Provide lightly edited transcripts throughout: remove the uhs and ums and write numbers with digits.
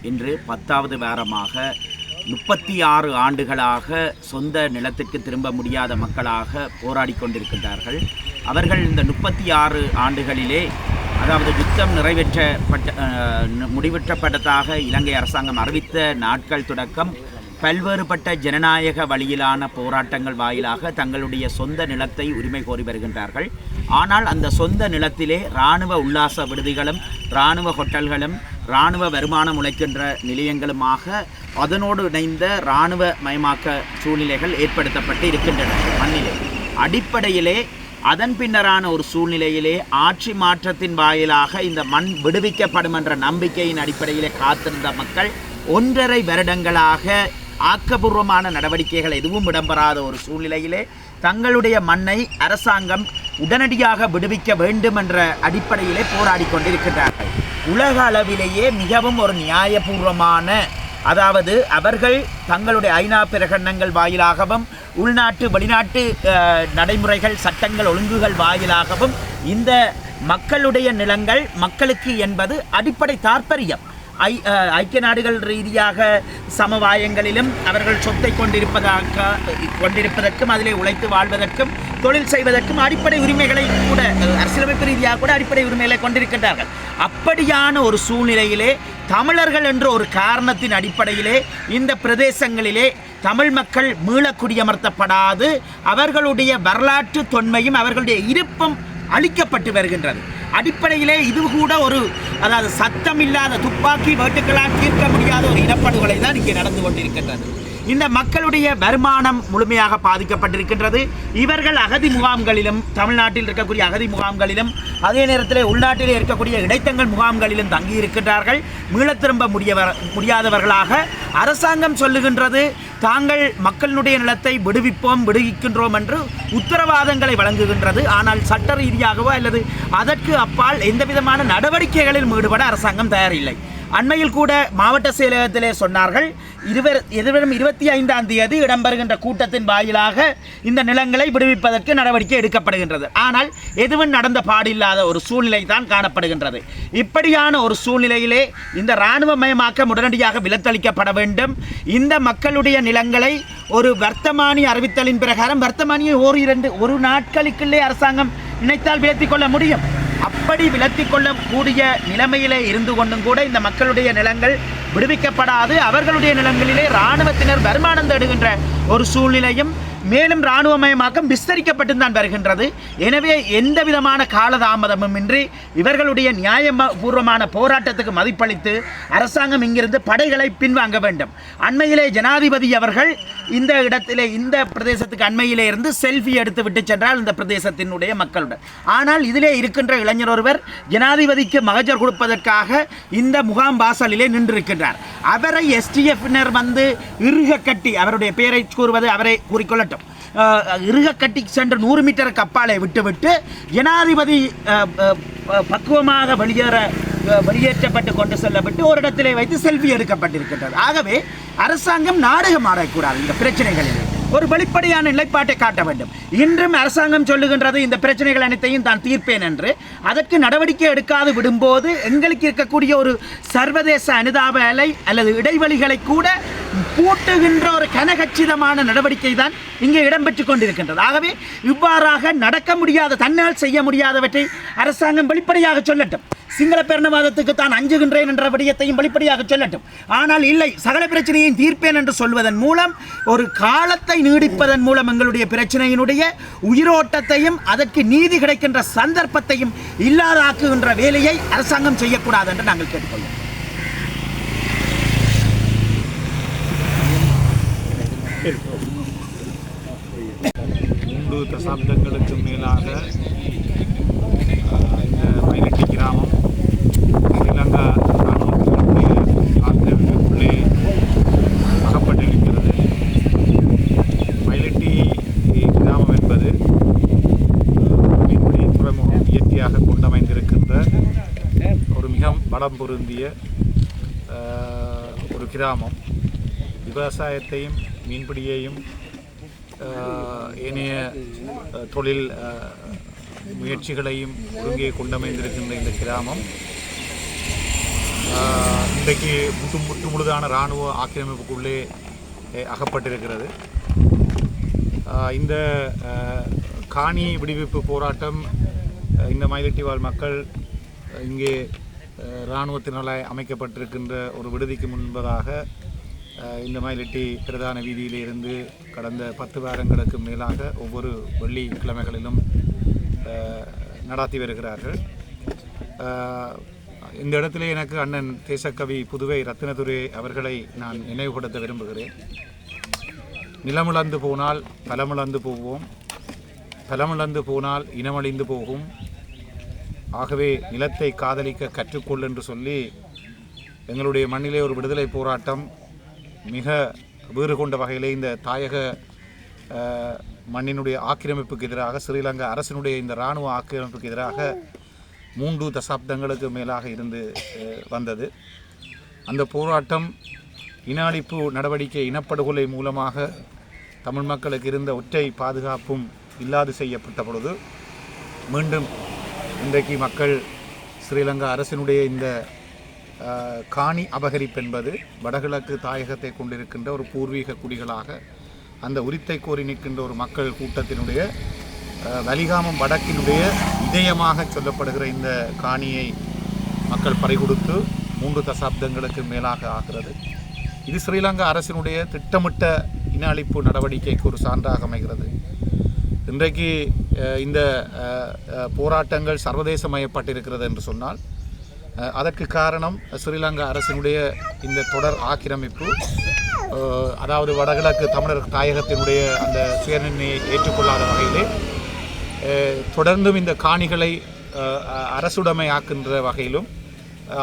இன்று 10வது வாரமாக 36 ஆண்டுகளாக சொந்த நிலத்திற்கு திரும்ப முடியாத மக்களாக போராடி கொண்டிருக்கின்றார்கள். அவர்கள் இந்த 36 ஆண்டுகளிலே, அதாவது யுத்தம் முடிவெற்றப்பட்டதாக இலங்கை அரசாங்கம் அறிவித்த நாட்கள் தொடக்கம் பல்வேறுபட்ட ஜனநாயக வழியிலான போராட்டங்கள் வாயிலாக தங்களுடைய சொந்த நிலத்தை உரிமை கோரி வருகின்றார்கள். ஆனால் அந்த சொந்த நிலத்திலே இராணுவ உல்லாச விடுதிகளும் இராணுவ ஹோட்டல்களும் இராணுவ வருமானம் உழைக்கின்ற நிலையங்களுமாக அதனோடு இணைந்த இராணுவ மயமாக்க சூழ்நிலைகள் ஏற்படுத்தப்பட்டு இருக்கின்றன. மண்ணிலே அடிப்படையிலே அதன் பின்னரான ஒரு சூழ்நிலையிலே ஆட்சி மாற்றத்தின் வாயிலாக இந்த மண் விடுவிக்கப்படும் என்ற நம்பிக்கையின் அடிப்படையிலே காத்திருந்த மக்கள் 1.5 வருடங்களாக ஆக்கப்பூர்வமான நடவடிக்கைகள் எதுவும் இடம்பெறாத ஒரு சூழ்நிலையிலே தங்களுடைய மண்ணை அரசாங்கம் உடனடியாக விடுவிக்க வேண்டும் என்ற அடிப்படையிலே போராடி கொண்டிருக்கின்றார்கள். உலக அளவிலேயே மிகவும் ஒரு நியாயபூர்வமான, அதாவது அவர்கள் தங்களுடைய ஐநா பிரகடனங்கள் வாயிலாகவும் உள்நாட்டு வெளிநாட்டு நடைமுறைகள் சட்டங்கள் ஒழுங்குகள் வாயிலாகவும் இந்த மக்களுடைய நிலங்கள் மக்களுக்கு என்பது அடிப்படை தாற்பயம். ஐக்கிய நாடுகள் ரீதியாக சமவாயங்களிலும் அவர்கள் சொத்தை கொண்டிருப்பதற்கும் அதிலே உழைத்து வாழ்வதற்கும் தொழில் செய்வதற்கும் அடிப்படை உரிமைகளை கூட அரசியலமைப்பு ரீதியாக கூட அடிப்படை உரிமைகளை கொண்டிருக்கின்றார்கள். அப்படியான ஒரு சூழ்நிலையிலே தமிழர்கள் என்ற ஒரு காரணத்தின் அடிப்படையிலே இந்த பிரதேசங்களிலே தமிழ் மக்கள் மீள குடியமர்த்தப்படாது அவர்களுடைய வரலாற்று தொன்மையும் அவர்களுடைய இருப்பும் அளிக்கப்பட்டு வருகின்றது. அடிப்படையிலே இது கூட ஒரு, அதாவது சத்தம் இல்லாத துப்பாக்கி வேட்டுக்களால் தீர்க்க முடியாத ஒரு இனப்படுகொலை தான் இங்கே நடந்து கொண்டிருக்கின்றது. இந்த மக்களுடைய வருமானம் முழுமையாக பாதிக்கப்பட்டிருக்கின்றது. இவர்கள் அகதி முகாம்களிலும், தமிழ்நாட்டில் இருக்கக்கூடிய அகதி முகாம்களிலும், அதே நேரத்தில் உள்நாட்டிலே இருக்கக்கூடிய இடைத்தங்கள் முகாம்களிலும் தங்கியிருக்கின்றார்கள். மீளத் திரும்ப முடியாதவர்களாக அரசாங்கம் சொல்லுகின்றது தாங்கள் மக்களுடைய நிலத்தை விடுவிக்கின்றோம் என்று உத்தரவாதங்களை வழங்குகின்றது. ஆனால் சட்ட ரீதியாகவோ அல்லது அதற்கு அப்பால் எந்தவிதமான நடவடிக்கைகளில் ஈடுபட அரசாங்கம் தயாரில்லை. அண்மையில் கூட மாவட்ட செயலகத்திலே சொன்னார்கள், எதிர்வரும் 25ஆம் தேதி இடம்பெறுகின்ற கூட்டத்தின் வாயிலாக இந்த நிலங்களை விடுவிப்பதற்கு நடவடிக்கை எடுக்கப்படுகின்றது. ஆனால் எதுவும் நடந்த பாடில்லாத ஒரு சூழ்நிலை தான் காணப்படுகின்றது. இப்படியான ஒரு சூழ்நிலையிலே இந்த இராணுவமயமாக்கம் உடனடியாக விலத்தளிக்கப்பட வேண்டும். இந்த மக்களுடைய நிலங்களை ஒரு வர்த்தமானி அறிவித்தலின் பிரகாரம் வர்த்தமானியை ஒரு நாட்களுக்குள்ளே அரசாங்கம் நினைத்தால் விலத்திக் கொள்ள முடியும். அப்படி விலத்திக் கொள்ளக்கூடிய நிலைமையிலே இருந்து கொண்டும் கூட இந்த மக்களுடைய நிலங்கள் விடுவிக்கப்படாது. அவர்களுடைய நிலங்களிலே இராணுவத்தினர் வருமானம் தேடுகின்ற ஒரு சூழ்நிலையும் மேலும் இராணுவமயமாக்கம் விஸ்தரிக்கப்பட்டு தான் வருகின்றது. எனவே எந்த விதமான காலதாமதமும் இன்றி இவர்களுடைய நியாயபூர்வமான போராட்டத்துக்கு மதிப்பளித்து அரசாங்கம் இங்கிருந்து படைகளை பின்வாங்க வேண்டும். அண்மையிலே ஜனாதிபதி அவர்கள் இந்த இடத்திலே, இந்த பிரதேசத்துக்கு அண்மையிலே இருந்து செல்ஃபி எடுத்து விட்டு சென்றால் இந்த பிரதேசத்தினுடைய மக்களுடன். ஆனால் இதிலே இருக்கின்ற இளைஞர் ஒருவர் ஜனாதிபதிக்கு மகஜர் கொடுப்பதற்காக இந்த முகாம் வாசலிலே நின்றிருக்கின்றார். அவரை எஸ்டிஎஃப்னர் வந்து இறுக கட்டி, அவருடைய பெயரை கூறுவது அவரை கூறிக்கொள்ளட்டும், இறுக கட்டி சென்று 100 மீட்டருக்கு அப்பாலே விட்டுவிட்டு ஜனாதிபதி பக்குவமாக வெளியேற்றப்பட்டு கொண்டு செல்லப்பட்டு ஒரு இடத்திலே வைத்து செல்ஃபி எடுக்கப்பட்டிருக்கின்றது. ஆகவே அரசாங்கம் நாடகம் ஆடக்கூடாது. இந்த பிரச்சனைகளில் ஒரு வெளிப்படையான நிலைப்பாட்டை காட்ட வேண்டும். இன்றும் அரசாங்கம் சொல்லுகின்றது இந்த பிரச்சனைகள் அனைத்தையும் தான் தீர்ப்பேன் என்று. அதற்கு நடவடிக்கை எடுக்காது விடும்போது எங்களுக்கு இருக்கக்கூடிய ஒரு சர்வதேச அனுதாப அலை அல்லது இடைவெளிகளை கூட பூட்டுகின்ற ஒரு கனகச்சிதமான நடவடிக்கை தான் இங்கே இடம்பெற்று கொண்டிருக்கின்றது. ஆகவே இவ்வாறாக நடக்க முடியாத, தன்னால் செய்ய முடியாதவற்றை அரசாங்கம் வெளிப்படையாக சொல்லட்டும். சிங்கள பேரினவாதத்துக்கு தான் அஞ்சுகின்றேன் என்ற விடயத்தையும் வெளிப்படையாக சொல்லட்டும். ஆனால் இல்லை, சகல பிரச்சனையையும் தீர்ப்பேன் என்று சொல்வதன் மூலம் ஒரு காலத்தை நீடிப்பதன் மூலம் எங்களுடைய பிரச்சனையினுடைய உயிரோட்டத்தையும் அதற்கு நீதி கிடைக்கின்ற சந்தர்ப்பத்தையும் இல்லாதாக்குகின்ற வேலையை அரசாங்கம் செய்யக்கூடாது என்று நாங்கள் கேட்டுக்கொள்வோம். 3 தசாப்தங்களுக்கு மேலாக இந்த மயிலட்டி கிராமம் ஸ்ரீலங்கா இராணுவத்தினுடைய ஆக்கிரமிப்புக்குள்ளே அகப்பட்டிருக்கிறது. மயிலட்டி கிராமம் என்பது மீன்பிடி துறைமுகம் இயற்கையாக கொண்டமைந்திருக்கின்ற ஒரு மிக வளம் பொருந்திய ஒரு கிராமம். விவசாயத்தையும் மீன்பிடியையும் ஏனைய தொழில் முயற்சிகளையும் ஒருங்கே கொண்டமைந்திருக்கின்ற இந்த கிராமம் இன்றைக்கு முழுதான இராணுவ ஆக்கிரமிப்புக்குள்ளே அகப்பட்டிருக்கிறது. இந்த காணி விடுவிப்பு போராட்டம் இந்த மயிலட்டி வாழ் மக்கள் இங்கே இராணுவத்தினால் அமைக்கப்பட்டிருக்கின்ற ஒரு விடுதிக்கு முன்பதாக இந்த மயிலட்டி பிரதான வீதியிலே இருந்து கடந்த 10 வாரங்களுக்கு மேலாக ஒவ்வொரு வெள்ளிக்கிழமைகளிலும் நடாத்தி வருகிறார்கள். இந்த இடத்திலே எனக்கு அண்ணன் தேசக்கவி புதுவை ரத்தினதுரை அவர்களை நான் நினைவுபடுத்த விரும்புகிறேன். நிலமிழந்து போனால் பலமிழந்து போவோம், பலமிழந்து போனால் இனமழிந்து போகும், ஆகவே நிலத்தை காதலிக்க கற்றுக்கொள் என்று சொல்லி எங்களுடைய மண்ணிலே ஒரு விடுதலை போராட்டம் மிக வீறு கொண்ட வகையிலே இந்த தாயக மண்ணினுடைய ஆக்கிரமிப்புக்கு எதிராக ஸ்ரீலங்கா அரசினுடைய இந்த இராணுவ ஆக்கிரமிப்புக்கு எதிராக 3 தசாப்தங்களுக்கு மேலாக இருந்து வந்தது. அந்த போராட்டம் இன அழிப்பு நடவடிக்கை இனப்படுகொலை மூலமாக தமிழ் மக்களுக்கு இருந்த ஒற்றை பாதுகாப்பும் இல்லாது செய்யப்பட்ட பொழுது மீண்டும் இன்றைக்கு மக்கள் ஸ்ரீலங்கா அரசினுடைய இந்த காணி அபகரிப்பு என்பது வடகிழக்கு தாயகத்தை கொண்டிருக்கின்ற ஒரு பூர்வீக குடிகளாக அந்த உரித்தை கோரி நிற்கின்ற ஒரு மக்கள் கூட்டத்தினுடைய வலிகாமம் வடக்கினுடைய இதயமாக சொல்லப்படுகிற இந்த காணியை மக்கள் பறிகொடுத்து 3 தசாப்தங்களுக்கு மேலாக ஆகிறது. இது ஸ்ரீலங்கா அரசினுடைய திட்டமிட்ட இன அழிப்பு நடவடிக்கைக்கு ஒரு சான்றாக அமைகிறது. இன்றைக்கு இந்த போராட்டங்கள் சர்வதேசமயப்பட்டிருக்கிறது என்று சொன்னால் அதற்கு காரணம் ஸ்ரீலங்கா அரசினுடைய இந்த தொடர் ஆக்கிரமிப்பு, அதாவது வடகிழக்கு தமிழர் தாயகத்தினுடைய அந்த சுயநிர்ணயை ஏற்றுக்கொள்ளாத வகையிலே தொடர்ந்தும் இந்த காணிகளை அரசுடைமையாக்கின்ற வகையிலும்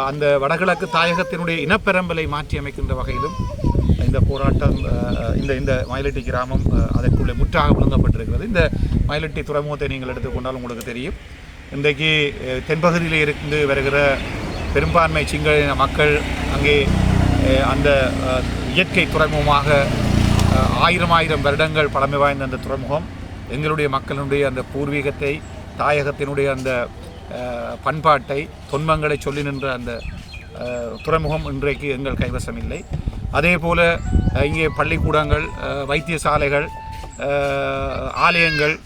அந்த வடகிழக்கு தாயகத்தினுடைய இனப்பெரம்பலை மாற்றி அமைக்கின்ற வகையிலும் இந்த போராட்டம் இந்த மயிலட்டி கிராமம் அதற்குள்ளே முற்றாக விழுங்கப்பட்டிருக்கிறது. இந்த மயிலட்டி துறைமுகத்தை நீங்கள் எடுத்துக்கொண்டால் உங்களுக்கு தெரியும், இன்றைக்கு தென்பகுதியில் இருந்து வருகிற பெரும்பான்மை சிங்கள மக்கள் அங்கே அந்த இயற்கை துறைமுகமாக 1000 வருடங்கள் பழமை வாய்ந்த அந்த துறைமுகம் எங்களுடைய மக்களுடைய அந்த பூர்வீகத்தை தாயகத்தினுடைய அந்த பண்பாட்டை தொன்மங்களை சொல்லி நின்ற அந்த துறைமுகம் இன்றைக்கு எங்கள் கைவசம் இல்லை. அதே போல் இங்கே பள்ளிக்கூடங்கள், வைத்தியசாலைகள், ஆலயங்கள்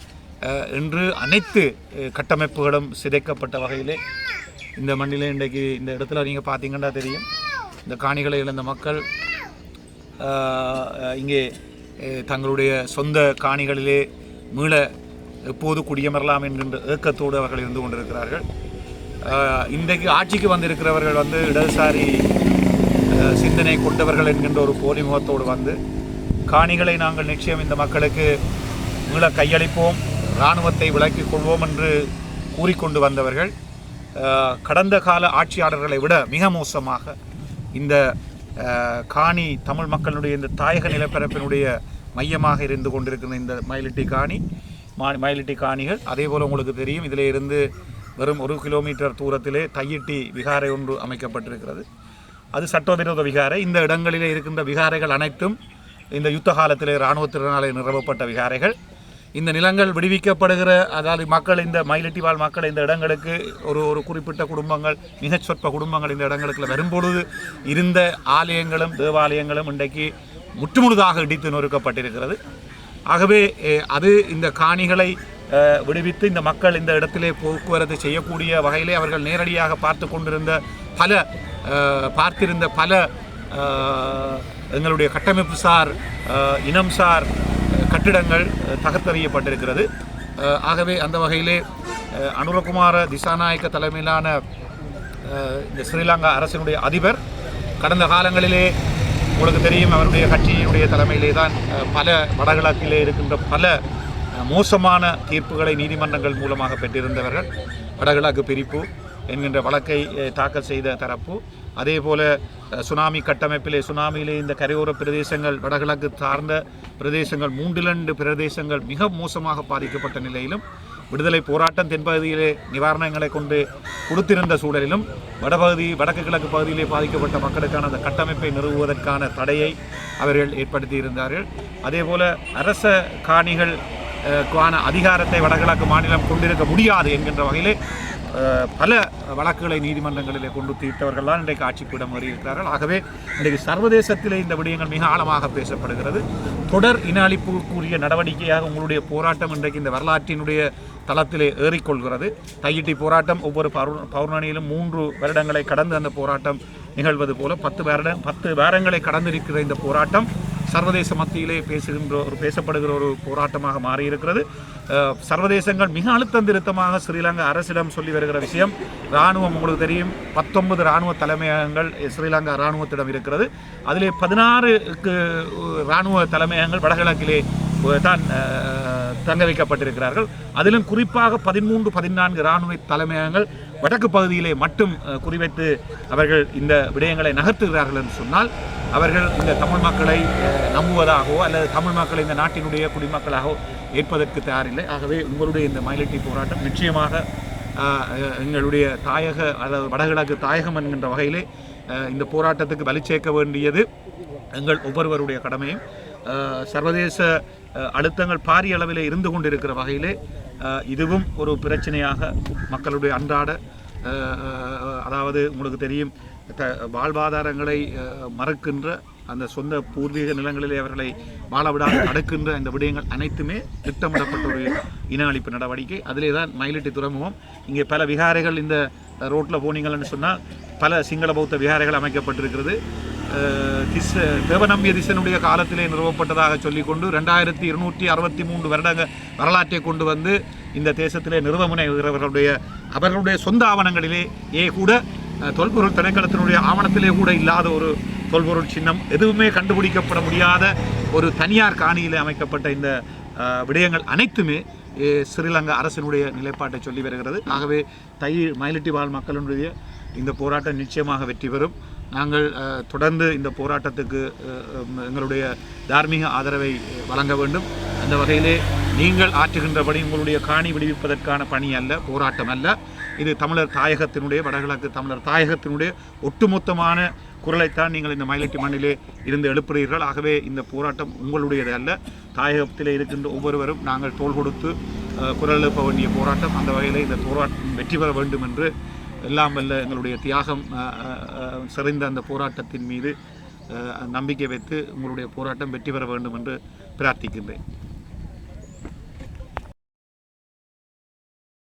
என்று அனைத்து கட்டமைப்புகளும் சிதைக்கப்பட்ட வகையிலே இந்த மண்ணிலே இன்றைக்கு இந்த இடத்துல நீங்கள் பார்த்தீங்கன்னா தெரியும், இந்த காணிகளை இழந்த மக்கள் இங்கே தங்களுடைய சொந்த காணிகளிலே மீள எப்போது குடியமரலாம் என்கின்ற ஏக்கத்தோடு அவர்கள் இருந்து கொண்டிருக்கிறார்கள். இன்றைக்கு ஆட்சிக்கு வந்திருக்கிறவர்கள் இடதுசாரி சிந்தனை கொண்டவர்கள் என்கின்ற ஒரு போலி முகத்தோடு காணிகளை நாங்கள் நிச்சயம் இந்த மக்களுக்கு மீள கையளிப்போம், இராணுவத்தை விலக்கிக் கொள்வோம் என்று கூறிக்கொண்டு வந்தவர்கள் கடந்த கால ஆட்சியாளர்களை விட மிக மோசமாக இந்த காணி தமிழ் மக்களுடைய இந்த தாயக நிலப்பரப்பினுடைய மையமாக இருந்து கொண்டிருக்கிற இந்த மயிலிட்டி காணிகள் அதே போல் உங்களுக்கு தெரியும், இதில் இருந்து வெறும் 1 கிலோமீட்டர் தூரத்திலே தையிட்டி விகாரை ஒன்று அமைக்கப்பட்டிருக்கிறது. அது சட்டவிரோத விகாரை. இந்த இடங்களிலே இருக்கின்ற விகாரைகள் அனைத்தும் இந்த யுத்த காலத்திலே இராணுவத்தினாலே நிறுவப்பட்ட விகாரைகள். இந்த நிலங்கள் விடுவிக்கப்படுகிற, அதாவது மக்கள் இந்த மயிலட்டி வாழ் மக்கள் இந்த இடங்களுக்கு ஒரு குறிப்பிட்ட குடும்பங்கள், மிகச் சொற்ப குடும்பங்கள் இந்த இடங்களுக்கு வரும்பொழுது இருந்த ஆலயங்களும் தேவாலயங்களும் இன்றைக்கு முற்றுமுழுதாக இடித்து நொறுக்கப்பட்டிருக்கிறது. ஆகவே அது இந்த காணிகளை விடுவித்து இந்த மக்கள் இந்த இடத்திலே போக்குவரத்து செய்யக்கூடிய வகையிலே அவர்கள் நேரடியாக பார்த்திருந்த பல எங்களுடைய கட்டமைப்பு சார் இனம் சார் கட்டிடங்கள் தகர்த்தெறியப்பட்டிருக்கிறது. ஆகவே அந்த வகையிலே அனுரகுமார திசாநாயக்க தலைமையிலான இந்த ஸ்ரீலங்கா அரசினுடைய அதிபர் கடந்த காலங்களிலே உங்களுக்கு தெரியும், அவருடைய கட்சியினுடைய தலைமையிலே தான் பல வடகிழக்கிலே இருக்கின்ற பல மோசமான தீர்ப்புகளை நீதிமன்றங்கள் மூலமாக பெற்றிருந்தவர்கள். வடகிழக்கு பிரிப்பு என்கின்ற வழக்கை தாக்கல் செய்த தரப்பு, அதே போல சுனாமி கட்டமைப்பிலே சுனாமியிலே இந்த கரையோர பிரதேசங்கள் வடகிழக்கு சார்ந்த பிரதேசங்கள் 3 பிரதேசங்கள் மிக மோசமாக பாதிக்கப்பட்ட நிலையிலும் விடுதலை போராட்டம் தென்பகுதியிலே நிவாரணங்களை கொண்டு கொடுத்திருந்த சூழலிலும் வடக்கு கிழக்கு பகுதியிலே பாதிக்கப்பட்ட மக்களுக்கான அந்த கட்டமைப்பை நிறுவுவதற்கான தடையை அவர்கள் ஏற்படுத்தி இருந்தார்கள். அதே போல அரச காணிகள் அதிகாரத்தை வடகிழக்கு மாநிலம் கொண்டிருக்க முடியாது என்கின்ற வகையிலே பல வழக்குகளை நீதிமன்றங்களிலே கொண்டு தீர்த்தவர்கள் தான் இன்றைக்கு ஆட்சிப்பிடம் ஏறியிருக்கிறார்கள். ஆகவே இன்றைக்கு சர்வதேசத்திலே இந்த விடயங்கள் மிக ஆழமாக பேசப்படுகிறது. தொடர் இன அழிப்புக்குரிய நடவடிக்கையாக உங்களுடைய போராட்டம் இன்றைக்கு இந்த வரலாற்றினுடைய தளத்திலே ஏறிக்கொள்கிறது. தையிட்டி போராட்டம் ஒவ்வொரு பௌர்ணமியிலும் 3 வருடங்களை கடந்து அந்த போராட்டம் நிகழ்வது போல 10 வாரங்களை கடந்திருக்கிற இந்த போராட்டம் சர்வதேச மத்தியிலே பேசப்படுகிற ஒரு போராட்டமாக மாறியிருக்கிறது. சர்வதேசங்கள் மிக அழுத்தம் திருத்தமாக ஸ்ரீலங்கா அரசிடம் சொல்லி வருகிற விஷயம், இராணுவம் உங்களுக்கு தெரியும் 19 இராணுவ தலைமையகங்கள் ஸ்ரீலங்கா இராணுவத்திடம் இருக்கிறது. அதிலே 16 இராணுவ தலைமையகங்கள் வடகிழக்கிலே தான் தங்க வைக்கப்பட்டிருக்கிறார்கள். அதிலும் குறிப்பாக 13-14 இராணுவ தலைமையகங்கள் வடக்கு பகுதியிலே மட்டும் குறிவைத்து அவர்கள் இந்த விடயங்களை நகர்த்துகிறார்கள் என்று சொன்னால் அவர்கள் இந்த தமிழ் மக்களை நம்புவதாகவோ அல்லது தமிழ் மக்களை இந்த நாட்டினுடைய குடிமக்களாகவோ ஏற்பதற்கு தயாரில்லை. ஆகவே உங்களுடைய இந்த மயிலட்டி போராட்டம் நிச்சயமாக எங்களுடைய தாயக அதாவது வடகிழக்கு தாயகம் என்கின்ற வகையிலே இந்த போராட்டத்துக்கு வலி சேர்க்க வேண்டியது எங்கள் ஒவ்வொருவருடைய கடமையும். சர்வதேச அழுத்தங்கள் பாரிய அளவிலே இருந்து கொண்டிருக்கிற வகையிலே இதுவும் ஒரு பிரச்சனையாக மக்களுடைய அன்றாட அதாவது உங்களுக்கு தெரியும் வாழ்வாதாரங்களை மறுக்கின்ற அந்த சொந்த பூர்வீக நிலங்களிலே அவர்களை வாழவிடாது அடுக்கின்ற இந்த விடயங்கள் அனைத்துமே திட்டமிடப்பட்ட ஒரு இன அழிப்பு நடவடிக்கை. அதிலே தான் மயிலட்டி துறைமுகம். இங்கே பல விகாரைகள் இந்த ரோட்டில் போனீங்கள்னு சொன்னால் பல சிங்கள பௌத்த விகாரைகள் அமைக்கப்பட்டிருக்கிறது. தேவநம்பிய திசனுடைய காலத்திலே நிறுவப்பட்டதாக சொல்லிக்கொண்டு 2263 வருடங்கள் வரலாற்றை கொண்டு வந்து இந்த தேசத்திலே நிறுவ முனைகிறவர்களுடைய அவர்களுடைய சொந்த ஆவணங்களிலே கூட தொல்பொருள் திணைக்களத்தினுடைய ஆவணத்திலே கூட இல்லாத ஒரு தொல்பொருள் சின்னம் எதுவுமே கண்டுபிடிக்கப்பட முடியாத ஒரு தனியார் காணியிலே அமைக்கப்பட்ட இந்த விடயங்கள் அனைத்துமே ஸ்ரீலங்கா அரசினுடைய நிலைப்பாட்டை சொல்லி வருகிறது. ஆகவே மயிலட்டி வாழ் மக்களுடைய இந்த போராட்டம் நிச்சயமாக வெற்றி பெறும். நாங்கள் தொடர்ந்து இந்த போராட்டத்துக்கு எங்களுடைய தார்மீக ஆதரவை வழங்க வேண்டும். அந்த வகையிலே நீங்கள் ஆற்றுகின்றபடி உங்களுடைய காணி விடுவிப்பதற்கான பணி அல்ல, போராட்டம் அல்ல. இது தமிழர் தாயகத்தினுடைய வடகிழக்கு தமிழர் தாயகத்தினுடைய ஒட்டுமொத்தமான குரலைத்தான் நீங்கள் இந்த மயிலட்டி மண்ணிலே இருந்து எழுப்புகிறீர்கள். ஆகவே இந்த போராட்டம் உங்களுடையது அல்ல, தாயகத்திலே இருக்கின்ற ஒவ்வொருவரும் நாங்கள் தோள் கொடுத்து குரல் எழுப்ப வேண்டிய போராட்டம். அந்த வகையிலே இந்த போராட்டம் வெற்றி பெற வேண்டும் என்று எல்லாம் வல்ல எங்களுடைய தியாகம் சிறந்த அந்த போராட்டத்தின் மீது நம்பிக்கை வைத்து உங்களுடைய போராட்டம் வெற்றி பெற வேண்டும் என்று பிரார்த்திக்கின்றேன்.